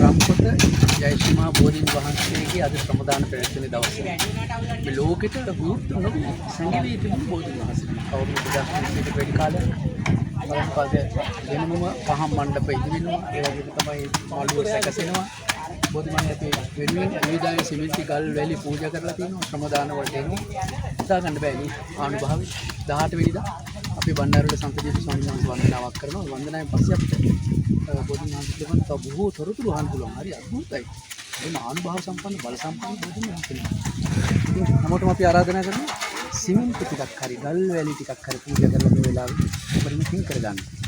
රම්පොත ජයශ්‍රී මහා බෝධීන් වහන්සේගේ අද සමාදාන පැවැත්වෙන දවසේ මේ ලෝකෙට විවෘත නොවි සංගීතයේ තිබුණු බෝධීන් වහන්සේ කවුරුත් 2020ට වැඩි කාලයක් බලන් පස්සේ වෙනම පහම් මණ්ඩප ඉදිරිනවා ඒ වගේම තමයි මාළුව සැකසෙනවා බෝධිමහා අපේ වෙනුවෙන් විවිධ සිමෙන්ති ගල් වැලි පූජා කරලා තියෙනවා ශ්‍රමදාන වලට එනවා හිතා ගන්න බෑනේ ආනුභාවය 18 වෙනිදා අපි බණ්ඩාරවල සංකේත ස්වාමීන් වහන්සේ වන්දනාවක් කරනවා වන්දනාවෙන් පස්සේ අපිට බෝධිමහා පිළිබඳ තව බොහෝ තොරතුරු අහන්න පුළුවන් හරි අద్భుතයි එන ආනුභාව සම්පන්න බල සම්පන්න බෝධිමහා කෙනෙක් හැමෝටම අපි ආරාධනා කරනවා සිමෙන්ති ටිකක් හරි ගල් වැලි ටිකක් හරි පූජා කරලා මේ වෙලාවේ අපිට පින් කරගන්න